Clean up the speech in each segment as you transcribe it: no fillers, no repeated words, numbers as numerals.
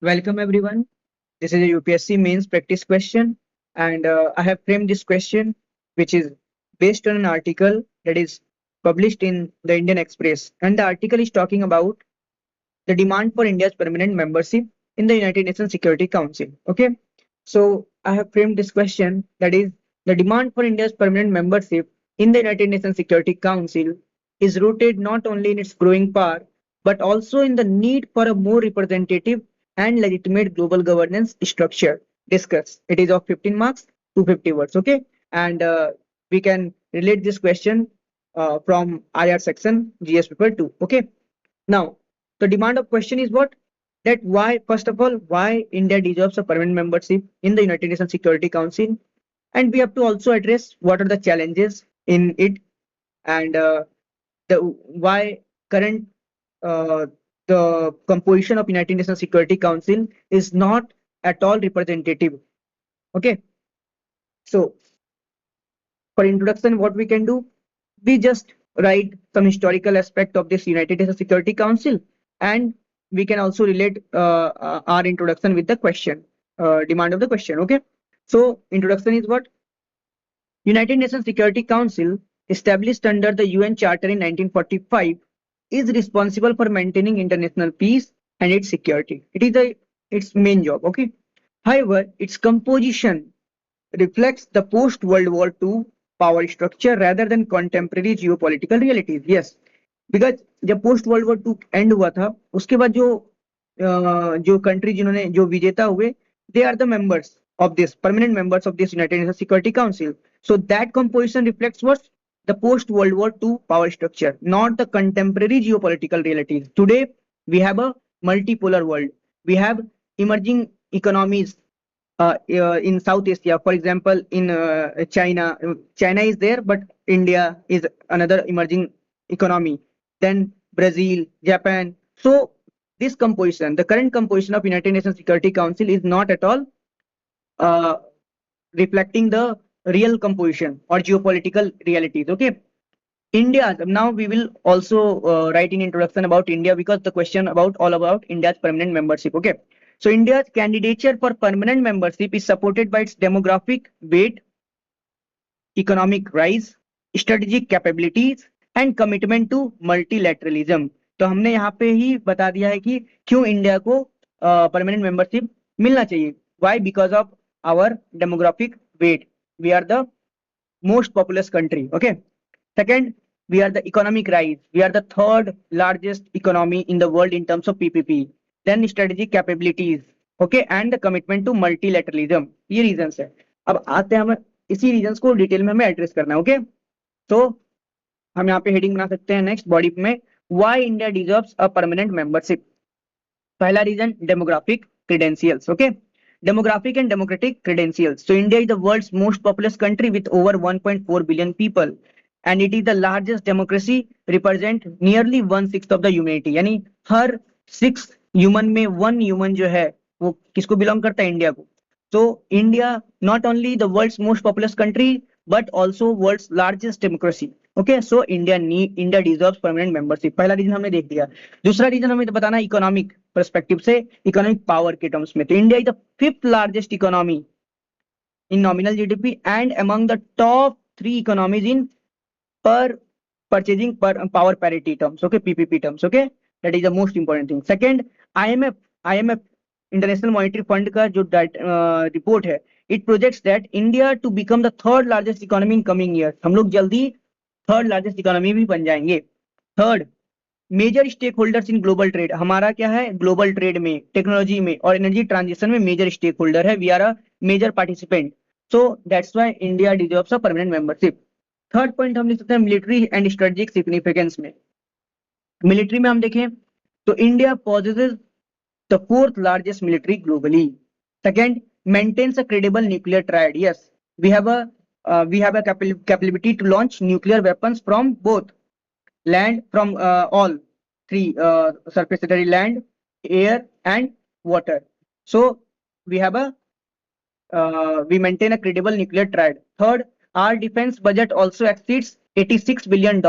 Welcome everyone. This is a UPSC mains practice question, and I have framed this question, which is based on an article that is published in the Indian Express, and the article is talking about the demand for India's permanent membership in the United Nations Security Council. Okay, so I have framed this question, that is the demand for India's permanent membership in the United Nations Security Council is rooted not only in its growing power but also in the need for a more representative and legitimate global governance structure. Discuss. It is of 15 marks, 250 words. Okay, and we can relate this question from IR section, GS paper 2. Okay, now the demand of question is what? That why, first of all, why India deserves a permanent membership in the United Nations Security Council, and we have to also address what are the challenges in it, and the why current uh, the composition of United Nations Security Council is not at all representative. Okay, so for introduction, what we can do, we just write some historical aspect of this United Nations Security Council, and we can also relate our introduction with the question, demand of the question. Okay, so introduction is what? United Nations Security Council, established under the UN Charter in 1945, is responsible for maintaining international peace and its security. It is its main job. Okay. However, its composition reflects the post-World War II power structure rather than contemporary geopolitical realities. Yes, because जब post world war two end हुआ था, उसके बाद जो country जिन्होंने जो विजेता हुए, they are the members of this permanent members of this United Nations Security Council. So that composition reflects what? The post World War II power structure, not the contemporary geopolitical realities. Today we have a multipolar world. We have emerging economies in South Asia. For example, in China, China is there, but India is another emerging economy. Then Brazil, Japan. So this composition, the current composition of United Nations Security Council is not at all uh, reflecting the real composition or geopolitical realities. Okay. India, now we will also write in introduction about India, because the question about all about India's permanent membership. Okay. So India's candidature for permanent membership is supported by its demographic weight, economic rise, strategic capabilities and commitment to multilateralism. तो हमने यहाँ पे ही बता दिया है कि क्यों India को परमानेंट मेंबरशिप मिलना चाहिए. Why? Because of our demographic weight. We are the most populous country. Okay. Second, we are the economic rise. We are the third largest economy in the world in terms of PPP. Then strategic capabilities. Okay, and the commitment to multilateralism. ये reasons है. अब आते हैं हम इसी reasons को detail में हमें एड्रेस करना है. ओके, तो हम यहाँ पे हेडिंग बना सकते हैं नेक्स्ट बॉडी में, why India deserves a permanent membership. पहला reason, demographic credentials. Okay, demographic and democratic credentials. So India is the world's most populous country with over 1.4 billion people, and it is the largest democracy, represent nearly 1/6 of the humanity. यानी हर 6 human में 1 human जो है वो किसको belong करता है? India को. So India not only the world's most populous country but also world's largest democracy. Okay, so India deserves permanent membership. पहला रीजन हमने देख लिया. दूसरा रीजन हमें तो बताना इकोनॉमिक परस्पेक्टिव से, इकोनॉमिक पावर के टर्म्स में. तो India is the 5th largest economy in nominal GDP and among the top 3 economies in पर परचेजिंग पर power parity terms. Okay, PPP terms. Okay, that is the most important thing. Second, IMF international monetary fund का जो report है, it projects that India to become the 3rd largest economy in coming year. हम लोग जल्दी 3rd largest economy भी बन जाएंगे. Third, major stake holders in global trade. हमारा क्या है? ग्लोबल ट्रेड में, टेक्नोलॉजी में और एनर्जी ट्रांजिशन में मेजर स्टेक होल्डर है. We are a major participant. So that's why India deserves a permanent membership. Third point हम लिख सकते हैं मिलिट्री एंड स्ट्रेटेजिक सिग्निफिकेंस में. मिलिट्री में हम देखें तो India possesses the 4th largest military globally. Second, maintains a credible nuclear triad. Yes, we have a capability to launch nuclear weapons from both land, from all 3 surface, land, air and water. So we have a we maintain a credible nuclear triad. Third, our defense budget also exceeds $86 billion.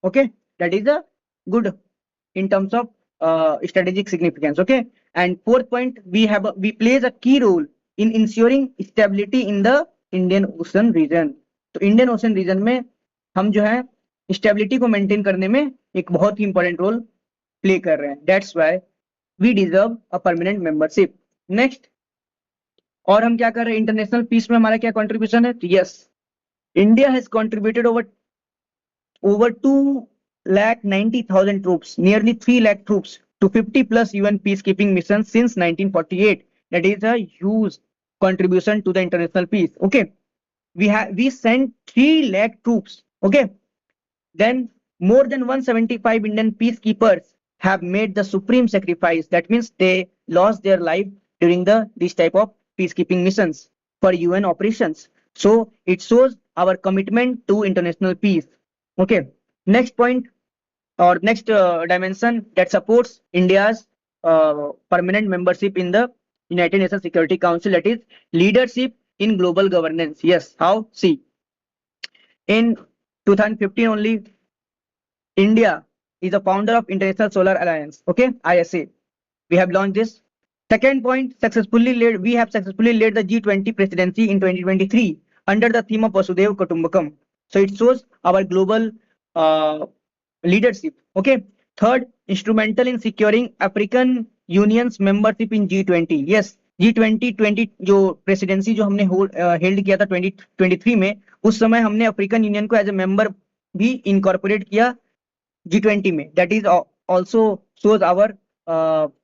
Okay, that is a good in terms of strategic significance. Okay, and fourth point, we plays a key role in ensuring stability in the Indian Ocean region. तो Indian ocean reason में हम जो है stability को maintain करने में एक बहुत ही इंपॉर्टेंट रोल प्ले कर रहे हैं. That's why we deserve a permanent membership. Next, और हम क्या कर रहे हैं इंटरनेशनल पीस में, हमारा क्या कंट्रीब्यूशन है? तो yes, India has contributed over 2,90,000 troops, nearly 3 lakh troops to 50 plus UN peacekeeping missions since 1948. That is a huge contribution to the international peace. Okay, we sent 3 lakh troops. Okay, then more than 175 Indian peacekeepers have made the supreme sacrifice. That means they lost their life during this type of peacekeeping missions for UN operations. So it shows our commitment to international peace. Okay, next point or next dimension that supports India's permanent membership in the United Nations Security Council, that is leadership in global governance. Yes, how? See, in 2015 only, India is a founder of International Solar Alliance. Okay, ISA. We have launched this. Second point, we have successfully led the G20 presidency in 2023 under the theme of Vasudhaiva Kutumbakam. So it shows our global leadership. Okay. Third, instrumental in securing African Union's membership in G20. Yes, G20 जो presidency जो हमने held किया था 2023 में, उस समय हमने African union को एज ए मेंबर भी इनकॉर्पोरेट किया G20 में. That is also shows our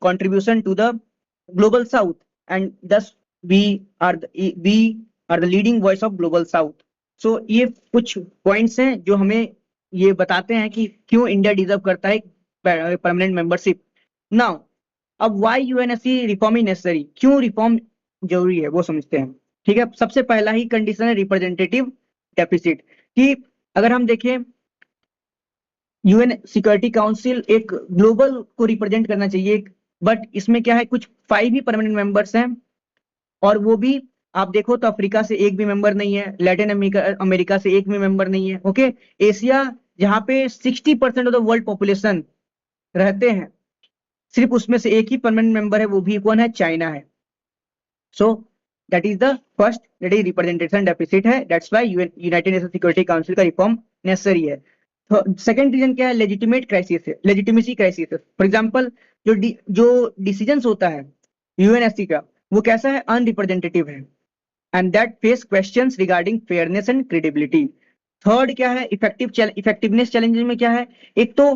contribution to the global south, and thus we are the leading voice of global south. So ये कुछ पॉइंट्स हैं जो हमें ये बताते हैं कि क्यों इंडिया डिजर्व करता है परमानेंट मेंबरशिप. नाउ, अब why UNSC reform is necessary, क्यों रिफॉर्म जरूरी है वो समझते हैं. ठीक है, सबसे पहला ही कंडीशन है रिप्रेजेंटेटिव डेफिसिट, कि अगर हम देखें यूएन सिक्योरिटी काउंसिल एक ग्लोबल को रिप्रेजेंट करना चाहिए, बट इसमें क्या है, कुछ 5 ही परमानेंट मेंबर्स हैं, और वो भी आप देखो तो अफ्रीका से एक भी मेंबर नहीं है, लैटिन अमेरिका से एक भी मेंबर नहीं है. ओके, एशिया जहां पे 60% ऑफ द वर्ल्ड पॉपुलेशन रहते हैं, सिर्फ उसमें से एक ही परमानेंट मेंबर है, वो भी कौन है? चाइना है. So that is the first, that is representation deficit है. That's why United Nation Security Council का रिफॉर्म नेसेसरी है. सेकंड रीजन क्या है? लेजिटिमेट क्राइसिस है, लेजिटिमेसी क्राइसिस. फॉर एग्जांपल जो डिसीजंस होता है यूएनएससी का, वो कैसा है? अनरिप्रेजेंटेटिव है, and that face questions regarding fairness and credibility. Third क्या है? इफेक्टिवनेस चैलेंजेस में क्या है? एक तो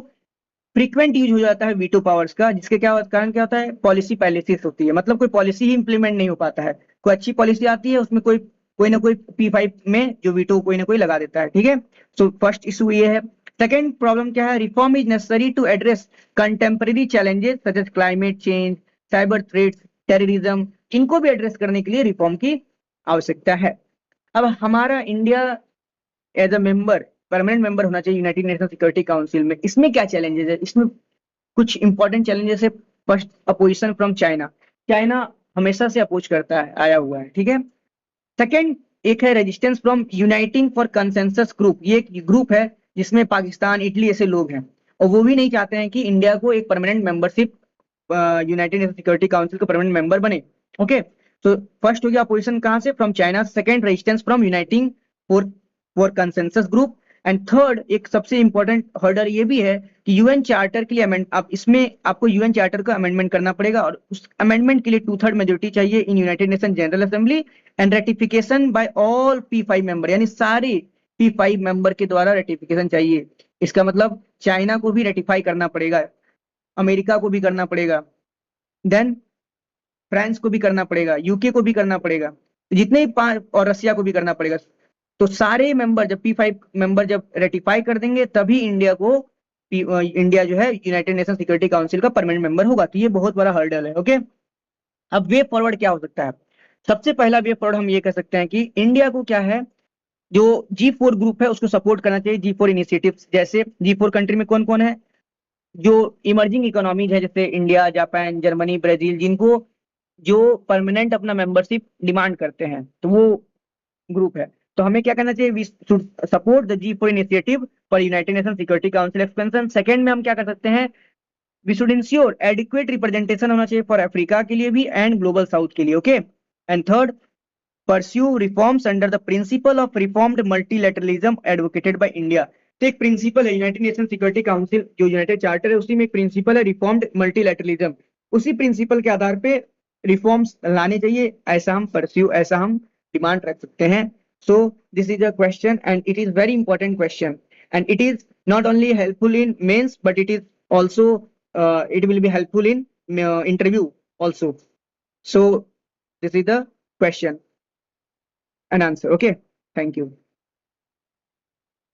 फ्रीक्वेंट यूज हो जाता है वीटो पावर्स का, जिसके कारण क्या होता है? पॉलिसी पैरालिसिस होती है, मतलब कोई पॉलिसी ही इंप्लीमेंट नहीं हो पाता है. कोई अच्छी पॉलिसी आती है, उसमें कोई ना कोई P5 में जो वीटो कोई ना कोई लगा देता है. ठीक है, सो फर्स्ट इशू ये है. सेकेंड प्रॉब्लम क्या है? Reform is necessary to address contemporary challenges such as climate change, cyber threats, terrorism. इनको भी एड्रेस करने के लिए रिफॉर्म की आवश्यकता है. अब हमारा India as a member, permanent member होना चाहिए यूनाइटेड नेशन सिक्योरिटी काउंसिल में. इसमें क्या चैलेंजेस है? इसमें कुछ इंपॉर्टेंट चैलेंजेस है. First, opposition from China. China हमेशा से अपोज करता है, आया हुआ है. ठीक है. सेकेंड, एक है resistance from uniting for consensus group. ये एक ग्रुप है जिसमें पाकिस्तान, इटली ऐसे लोग हैं, और वो भी नहीं चाहते हैं कि इंडिया को एक permanent membership United Nation Security Council का परमानेंट मेंबर बने. ओके, तो फर्स्ट हो गया अपोजिशन कहां से? From China. Second, resistance from uniting for consensus group. And third, एक सबसे इंपॉर्टेंट हर्डर ये भी है कि यूएन चार्टर के लिए आप इसमें आपको यूएन चार्टर का अमेंडमेंट करना पड़ेगा, और उस अमेंडमेंट के लिए 2/3 मेजोरिटी चाहिए in United Nation General Assembly, and ratification by all P5 member, यानी सारे P5 मेंबर के द्वारा रेटिफिकेशन चाहिए. इसका मतलब चाइना को भी रेटिफाई करना पड़ेगा, अमेरिका को भी करना पड़ेगा, देन फ्रांस को भी करना पड़ेगा, यूके को भी करना पड़ेगा, जितने और रसिया को भी करना पड़ेगा. तो सारे मेंबर जब P5 मेंबर जब रेटिफाई कर देंगे, तभी इंडिया जो है यूनाइटेड नेशन सिक्योरिटी काउंसिल का परमानेंट मेंबर होगा. तो ये बहुत बड़ा हर्डल है. ओके, अब वे फॉरवर्ड क्या हो सकता है? सबसे पहला वे फॉरवर्ड हम ये कह सकते हैं कि इंडिया को क्या है, जो G4 ग्रुप है उसको सपोर्ट करना चाहिए. G4 इनिशिएटिव्स, जैसे G4 कंट्री में कौन कौन है? जो इमर्जिंग इकोनॉमीज है, जैसे इंडिया, जापान, जर्मनी, ब्राजील, जिनको जो परमानेंट अपना मेंबरशिप डिमांड करते हैं, तो वो ग्रुप है. तो हमें क्या करना चाहिए? We should support the G4 initiative for United Nation Security Council expansion. Second में हम क्या कर सकते हैं? We should ensure adequate representation होना चाहिए फॉर अफ्रीका के लिए भी एंड ग्लोबल साउथ के लिए, okay. And third, pursue reforms under the principle of reformed multilateralism advocated by India। तो एक प्रिंसिपल है यूनाइटेड नेशन सिक्योरिटी काउंसिल, जो यूनाइटेड चार्टर है, उसी में एक प्रिंसिपल है रिफॉर्म्ड मल्टीलैटरलिज्म। उसी प्रिंसिपल के आधार पे रिफॉर्म्स लाने चाहिए, ऐसा हम परस्यू, ऐसा हम डिमांड रख सकते हैं। So this is a question and it is very important question and it is not only helpful in mains but it is also it will be helpful in interview also. So this is the question and answer, okay, thank you।